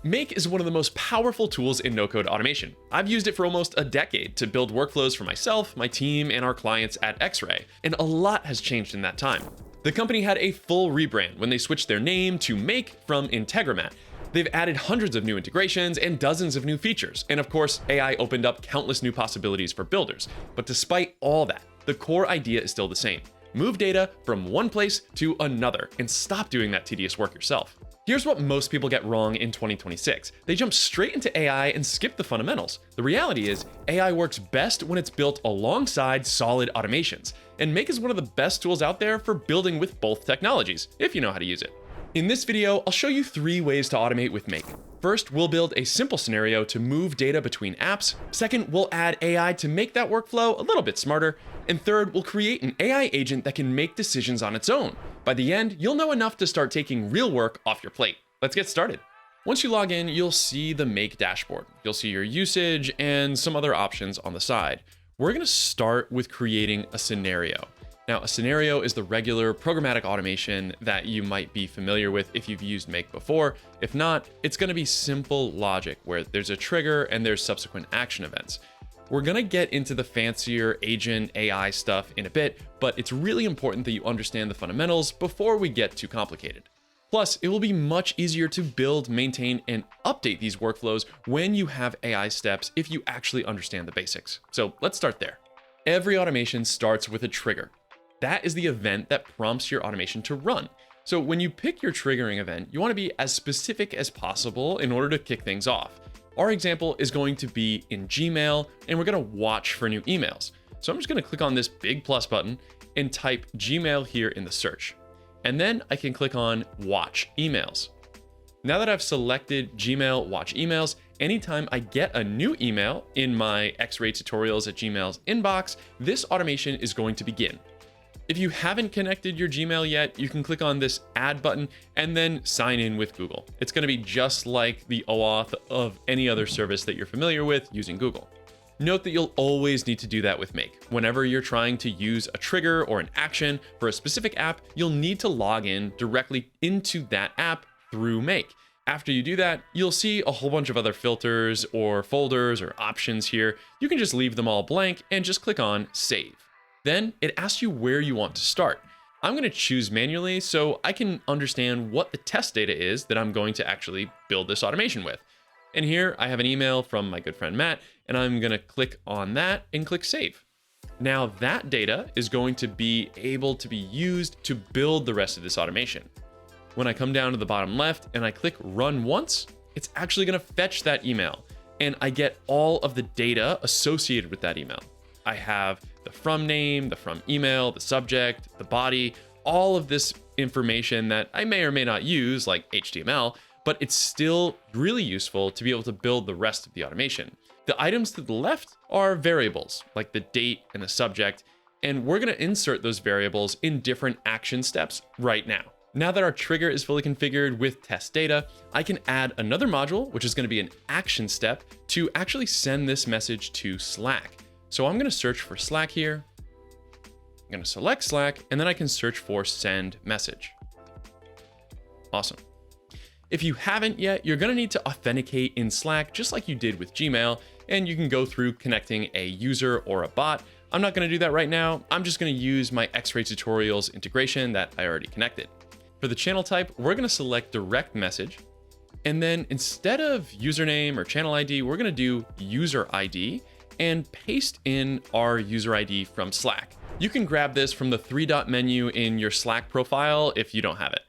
Make is one of the most powerful tools in no-code automation. I've used it for almost a decade to build workflows for myself, my team, and our clients at XRAY, and a lot has changed in that time. The company had a full rebrand when they switched their name to Make from Integromat. They've added hundreds of new integrations and dozens of new features, and of course, AI opened up countless new possibilities for builders. But despite all that, the core idea is still the same. Move data from one place to another, and stop doing that tedious work yourself. Here's what most people get wrong in 2026. They jump straight into AI and skip the fundamentals. The reality is, AI works best when it's built alongside solid automations, and Make is one of the best tools out there for building with both technologies, if you know how to use it. In this video, I'll show you 3 ways to automate with Make. First, we'll build a simple scenario to move data between apps. Second, we'll add AI to make that workflow a little bit smarter. And third, we'll create an AI agent that can make decisions on its own. By the end, you'll know enough to start taking real work off your plate. Let's get started. Once you log in, you'll see the Make dashboard. You'll see your usage and some other options on the side. We're gonna start with creating a scenario. Now, a scenario is the regular programmatic automation that you might be familiar with if you've used Make before. If not, it's gonna be simple logic where there's a trigger and there's subsequent action events. We're gonna get into the fancier agent AI stuff in a bit, but it's really important that you understand the fundamentals before we get too complicated. Plus, it will be much easier to build, maintain, and update these workflows when you have AI steps if you actually understand the basics. So let's start there. Every automation starts with a trigger. That is the event that prompts your automation to run. So when you pick your triggering event, you want to be as specific as possible in order to kick things off. Our example is going to be in Gmail, and we're going to watch for new emails. So I'm just going to click on this big plus button and type Gmail here in the search. And then I can click on Watch Emails. Now that I've selected Gmail Watch Emails, anytime I get a new email in my XRAY tutorials at Gmail's inbox, this automation is going to begin. If you haven't connected your Gmail yet, you can click on this Add button and then sign in with Google. It's going to be just like the OAuth of any other service that you're familiar with using Google. Note that you'll always need to do that with Make. Whenever you're trying to use a trigger or an action for a specific app, you'll need to log in directly into that app through Make. After you do that, you'll see a whole bunch of other filters or folders or options here. You can just leave them all blank and just click on Save. Then it asks you where you want to start. I'm going to choose manually so I can understand what the test data is that I'm going to actually build this automation with. And here I have an email from my good friend Matt, and I'm going to click on that and click Save. Now that data is going to be able to be used to build the rest of this automation. When I come down to the bottom left and I click Run Once, it's actually going to fetch that email, and I get all of the data associated with that email. I have the from name, the from email, the subject, the body, all of this information that I may or may not use, like HTML, but it's still really useful to be able to build the rest of the automation. The items to the left are variables, like the date and the subject, and we're going to insert those variables in different action steps right now. Now that our trigger is fully configured with test data, I can add another module, which is going to be an action step, to actually send this message to Slack. So I'm going to search for Slack here. I'm going to select Slack, and then I can search for Send Message. Awesome. If you haven't yet, you're going to need to authenticate in Slack just like you did with Gmail, and you can go through connecting a user or a bot. I'm not going to do that right now. I'm just going to use my XRAY tutorials integration that I already connected. For the channel type, we're going to select direct message. And then instead of username or channel ID, we're going to do user ID and paste in our user ID from Slack. You can grab this from the 3-dot menu in your Slack profile if you don't have it.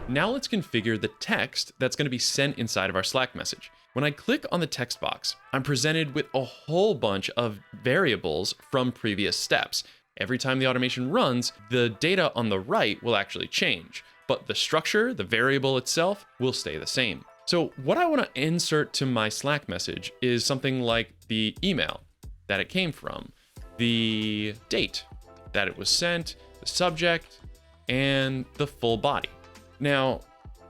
Now let's configure the text that's going to be sent inside of our Slack message. When I click on the text box, I'm presented with a whole bunch of variables from previous steps. Every time the automation runs, the data on the right will actually change, but the structure, the variable itself, will stay the same. So what I want to insert to my Slack message is something like the email that it came from, the date that it was sent, the subject, and the full body. Now,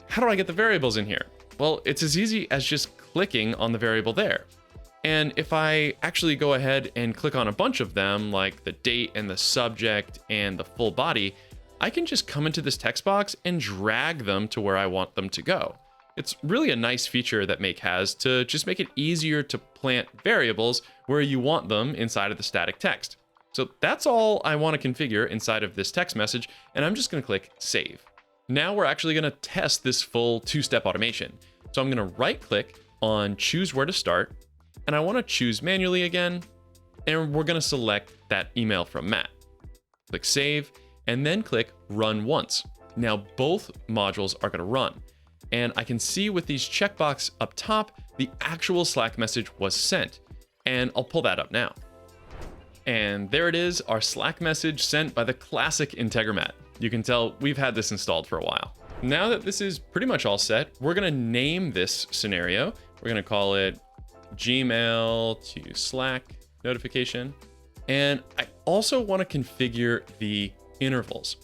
how do I get the variables in here? Well, it's as easy as just clicking on the variable there. And if I actually go ahead and click on a bunch of them, like the date and the subject and the full body, I can just come into this text box and drag them to where I want them to go. It's really a nice feature that Make has to just make it easier to plant variables where you want them inside of the static text. So that's all I want to configure inside of this text message, and I'm just going to click Save. Now we're actually going to test this full two-step automation. So I'm going to right-click on Choose Where to Start, and I want to choose manually again, and we're going to select that email from Matt. Click Save, and then click Run Once. Now both modules are going to run, and I can see with these checkbox up top, the actual Slack message was sent, and I'll pull that up now. And there it is, our Slack message sent by the classic Integromat. You can tell we've had this installed for a while. Now that this is pretty much all set, we're going to name this scenario. We're going to call it Gmail to Slack notification. And I also want to configure the intervals.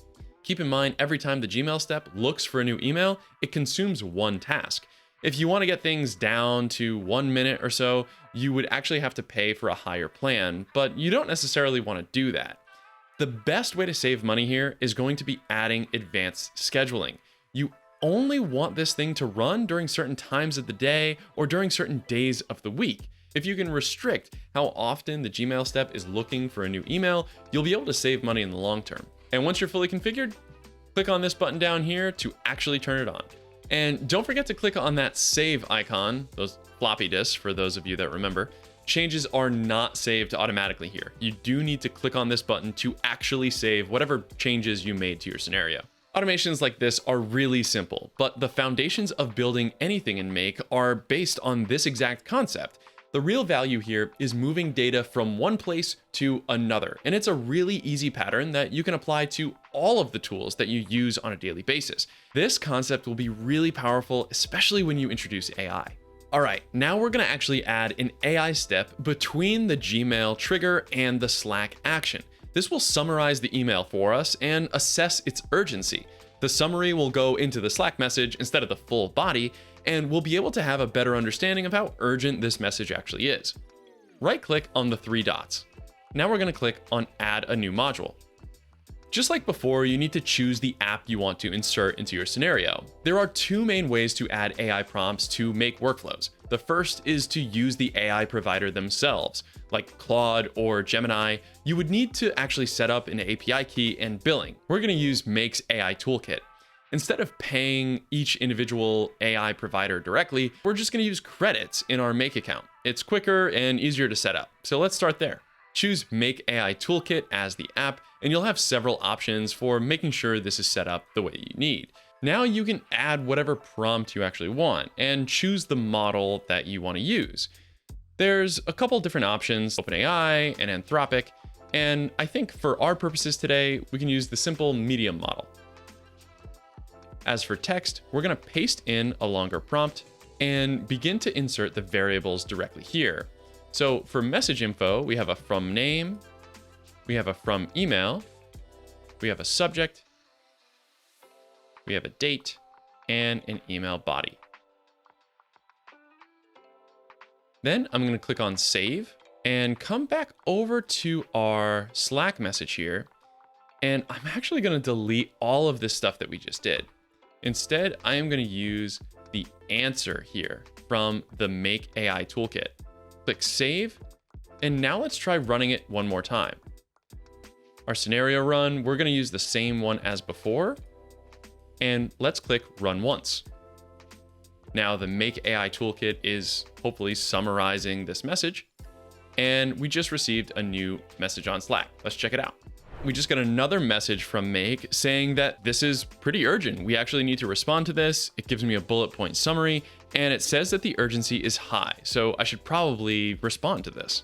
Keep in mind, every time the Gmail step looks for a new email, it consumes one task. If you want to get things down to 1 minute or so, you would actually have to pay for a higher plan, but you don't necessarily want to do that. The best way to save money here is going to be adding advanced scheduling. You only want this thing to run during certain times of the day or during certain days of the week. If you can restrict how often the Gmail step is looking for a new email, you'll be able to save money in the long term. And once you're fully configured, click on this button down here to actually turn it on. And don't forget to click on that save icon, those floppy disks for those of you that remember. Changes are not saved automatically here. You do need to click on this button to actually save whatever changes you made to your scenario. Automations like this are really simple, but the foundations of building anything in Make are based on this exact concept. The real value here is moving data from one place to another, and it's a really easy pattern that you can apply to all of the tools that you use on a daily basis. This concept will be really powerful, especially when you introduce AI. All right, now we're gonna actually add an AI step between the Gmail trigger and the Slack action. This will summarize the email for us and assess its urgency. The summary will go into the Slack message instead of the full body, and we'll be able to have a better understanding of how urgent this message actually is. Right-click on the 3 dots. Now we're gonna click on Add a New Module. Just like before, you need to choose the app you want to insert into your scenario. There are 2 main ways to add AI prompts to Make workflows. The first is to use the AI provider themselves, like Claude or Gemini. You would need to actually set up an API key and billing. We're gonna use Make's AI Toolkit. Instead of paying each individual AI provider directly, we're just gonna use credits in our Make account. It's quicker and easier to set up. So let's start there. Choose Make AI Toolkit as the app, and you'll have several options for making sure this is set up the way you need. Now you can add whatever prompt you actually want and choose the model that you want to use. There's a couple different options, OpenAI and Anthropic, and I think for our purposes today, we can use the simple medium model. As for text, we're going to paste in a longer prompt and begin to insert the variables directly here. So for message info, we have a from name, we have a from email, we have a subject, we have a date, and an email body. Then I'm going to click on Save and come back over to our Slack message here. And I'm actually going to delete all of this stuff that we just did. Instead, I am going to use the answer here from the Make AI Toolkit. Click Save, and now let's try running it one more time. Our scenario run, we're going to use the same one as before, and let's click Run Once. Now the Make AI Toolkit is hopefully summarizing this message, and we just received a new message on Slack. Let's check it out. We just got another message from Make saying that this is pretty urgent. We actually need to respond to this. It gives me a bullet point summary, and it says that the urgency is high, so I should probably respond to this.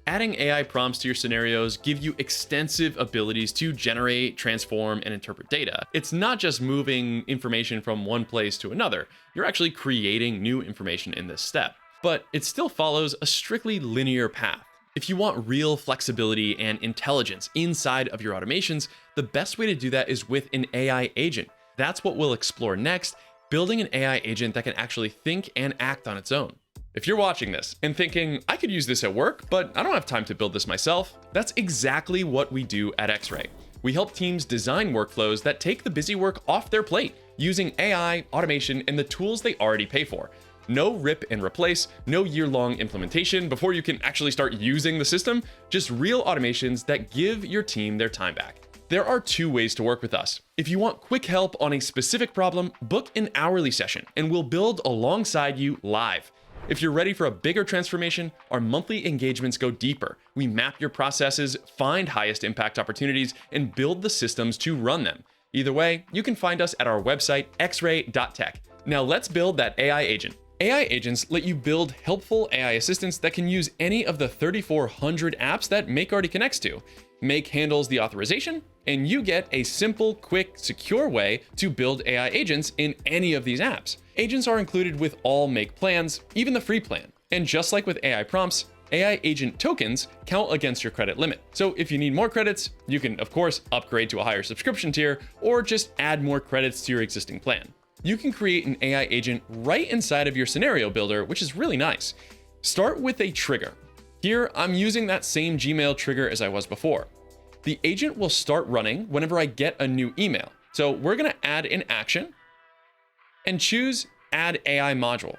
Adding AI prompts to your scenarios give you extensive abilities to generate, transform, and interpret data. It's not just moving information from one place to another. You're actually creating new information in this step, but it still follows a strictly linear path. If you want real flexibility and intelligence inside of your automations, the best way to do that is with an AI agent. That's what we'll explore next, building an AI agent that can actually think and act on its own. If you're watching this and thinking, I could use this at work, but I don't have time to build this myself, that's exactly what we do at XRAY. We help teams design workflows that take the busy work off their plate using AI, automation, and the tools they already pay for. No rip and replace, no year-long implementation before you can actually start using the system, just real automations that give your team their time back. There are two ways to work with us. If you want quick help on a specific problem, book an hourly session and we'll build alongside you live. If you're ready for a bigger transformation, our monthly engagements go deeper. We map your processes, find highest impact opportunities, and build the systems to run them. Either way, you can find us at our website, xray.tech. Now let's build that AI agent. AI agents let you build helpful AI assistants that can use any of the 3,400 apps that Make already connects to. Make handles the authorization, and you get a simple, quick, secure way to build AI agents in any of these apps. Agents are included with all Make plans, even the free plan. And just like with AI prompts, AI agent tokens count against your credit limit. So if you need more credits, you can, of course, upgrade to a higher subscription tier or just add more credits to your existing plan. You can create an AI agent right inside of your scenario builder, which is really nice. Start with a trigger. Here, I'm using that same Gmail trigger as I was before. The agent will start running whenever I get a new email. So we're going to add an action and choose Add AI Module.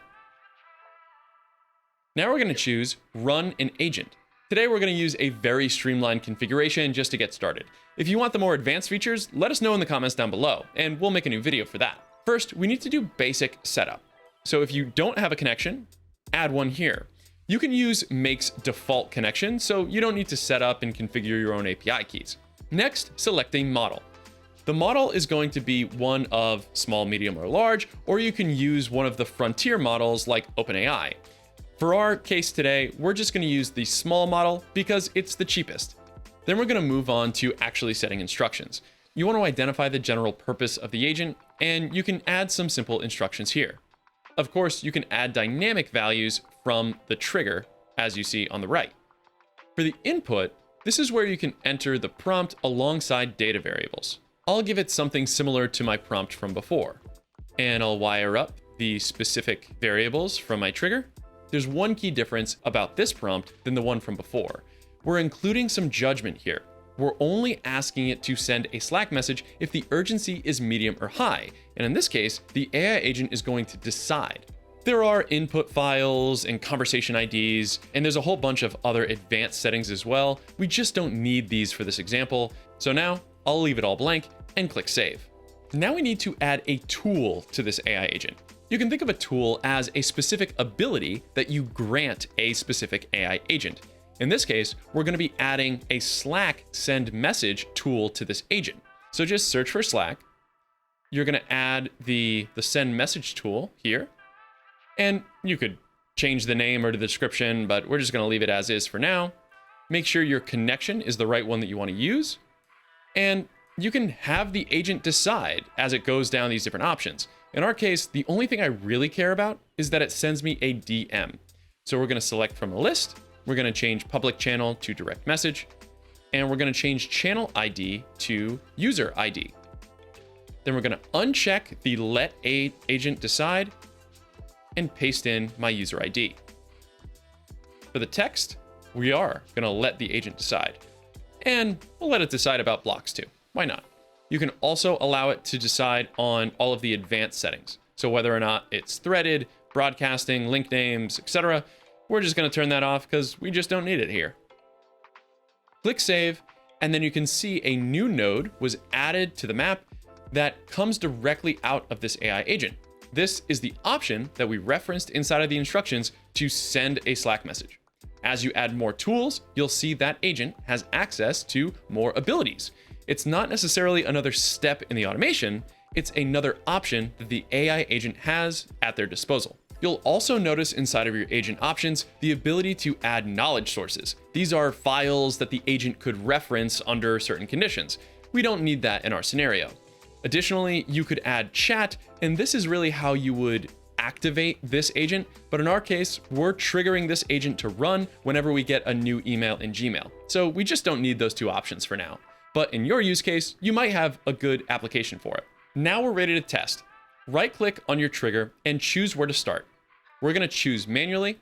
Now we're going to choose Run an Agent. Today we're going to use a very streamlined configuration just to get started. If you want the more advanced features, let us know in the comments down below, and we'll make a new video for that. First, we need to do basic setup. So if you don't have a connection, add one here. You can use Make's default connection, so you don't need to set up and configure your own API keys. Next, select a model. The model is going to be one of small, medium, or large, or you can use one of the frontier models like OpenAI. For our case today, we're just going to use the small model because it's the cheapest. Then we're going to move on to actually setting instructions. You want to identify the general purpose of the agent, and you can add some simple instructions here. Of course, you can add dynamic values from the trigger, as you see on the right. For the input, this is where you can enter the prompt alongside data variables. I'll give it something similar to my prompt from before, and I'll wire up the specific variables from my trigger. There's one key difference about this prompt than the one from before. We're including some judgment here. We're only asking it to send a Slack message if the urgency is medium or high. And in this case, the AI agent is going to decide. There are input files and conversation IDs, and there's a whole bunch of other advanced settings as well. We just don't need these for this example. So now I'll leave it all blank and click save. Now we need to add a tool to this AI agent. You can think of a tool as a specific ability that you grant a specific AI agent. In this case, we're going to be adding a Slack send message tool to this agent. So just search for Slack. You're going to add the send message tool here. And you could change the name or the description, but we're just going to leave it as is for now. Make sure your connection is the right one that you want to use. And you can have the agent decide as it goes down these different options. In our case, the only thing I really care about is that it sends me a DM. So we're going to select from a list. We're going to change public channel to direct message, and we're going to change channel ID to user ID. Then we're going to uncheck the let agent decide and paste in my user ID. For the text, we are going to let the agent decide, and we'll let it decide about blocks too. Why not? You can also allow it to decide on all of the advanced settings. So whether or not it's threaded, broadcasting, link names, etc. We're just going to turn that off because we just don't need it here. Click save, and then you can see a new node was added to the map that comes directly out of this AI agent. This is the option that we referenced inside of the instructions to send a Slack message. As you add more tools, you'll see that agent has access to more abilities. It's not necessarily another step in the automation, it's another option that the AI agent has at their disposal. You'll also notice inside of your agent options the ability to add knowledge sources. These are files that the agent could reference under certain conditions. We don't need that in our scenario. Additionally, you could add chat, and this is really how you would activate this agent, but in our case, we're triggering this agent to run whenever we get a new email in Gmail. So we just don't need those two options for now. But in your use case, you might have a good application for it. Now we're ready to test. Right-click on your trigger and choose where to start. We're going to choose manually,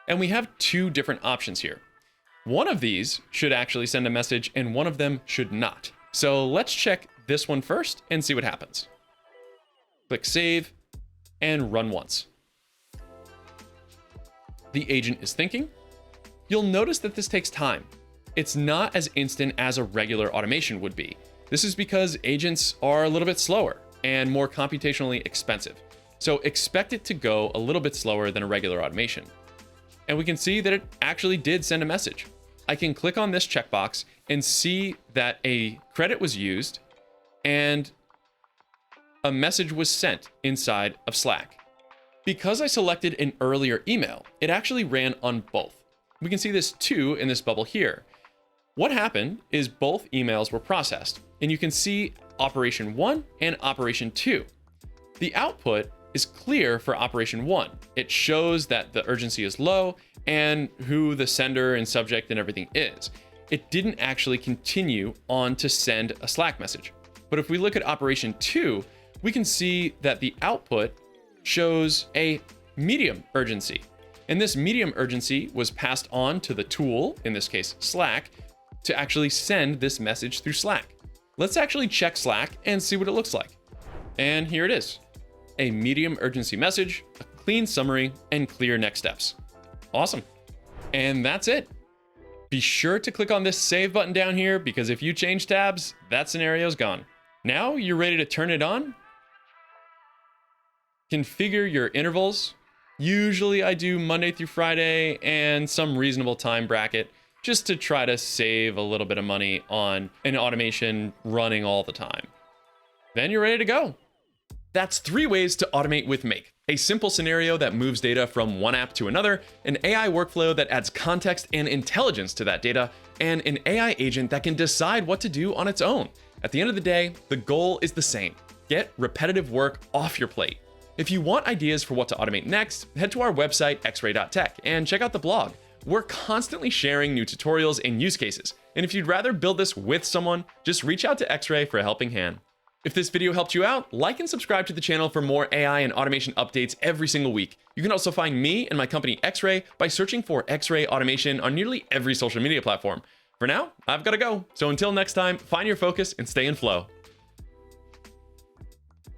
and we have two different options here. One of these should actually send a message, and one of them should not. So let's check this one first and see what happens. Click save and run once. The agent is thinking. You'll notice that this takes time. It's not as instant as a regular automation would be. This is because agents are a little bit slower and more computationally expensive. So expect it to go a little bit slower than a regular automation. And we can see that it actually did send a message. I can click on this checkbox and see that a credit was used and a message was sent inside of Slack. Because I selected an earlier email, it actually ran on both. We can see this too in this bubble here. What happened is both emails were processed, and you can see operation 1 and operation 2. The output is clear for operation 1. It shows that the urgency is low and who the sender and subject and everything is. It didn't actually continue on to send a Slack message. But if we look at operation 2, we can see that the output shows a medium urgency. And this medium urgency was passed on to the tool, in this case Slack, to actually send this message through Slack. Let's actually check Slack and see what it looks like. And here it is. A medium urgency message, a clean summary, and clear next steps. Awesome. And that's it. Be sure to click on this save button down here because if you change tabs, that scenario's gone. Now you're ready to turn it on. Configure your intervals. Usually I do Monday through Friday and some reasonable time bracket just to try to save a little bit of money on an automation running all the time. Then you're ready to go. That's 3 ways to automate with Make. A simple scenario that moves data from one app to another, an AI workflow that adds context and intelligence to that data, and an AI agent that can decide what to do on its own. At the end of the day, the goal is the same. Get repetitive work off your plate. If you want ideas for what to automate next, head to our website, xray.tech, and check out the blog. We're constantly sharing new tutorials and use cases. And if you'd rather build this with someone, just reach out to XRAY for a helping hand. If this video helped you out, like and subscribe to the channel for more AI and automation updates every single week. You can also find me and my company XRAY by searching for XRAY Automation on nearly every social media platform. For now, I've got to go. So until next time, find your focus and stay in flow.